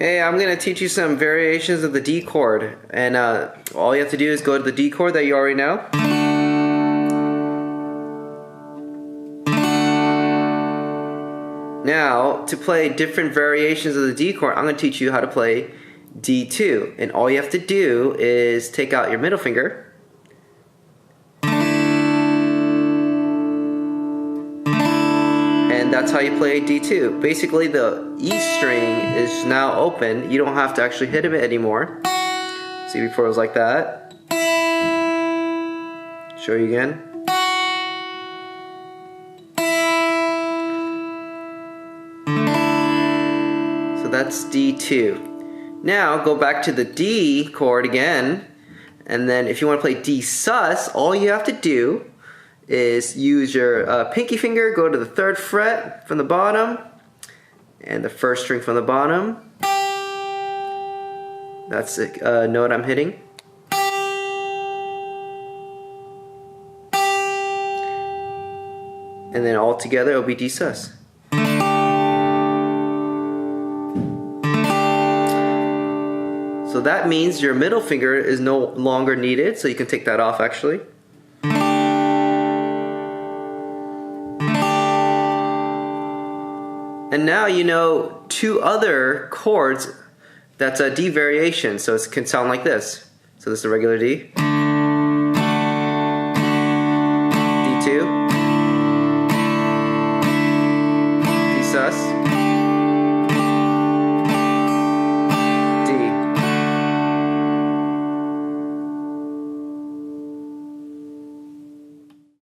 Hey, I'm going to teach you some variations of the D chord, and all you have to do is go to the D chord that you already know. Now, to play different variations of the D chord, I'm going to teach you how to play D2, and all you have to do is take out your middle finger and that's how you play D2. Basically, the E string is now open. You don't have to actually hit it anymore. See, before it was like that. Show you again. So that's D2. Now go back to the D chord again, and then if you want to play D sus, all you have to do is use your pinky finger, go to the 3rd fret from the bottom, and the 1st string from the bottom. That's the note I'm hitting. And then all together it'll be D sus. So that means your middle finger is no longer needed, so you can take that off actually. And now you know 2 other chords that's a D variation, so it can sound like this. So this is a regular D.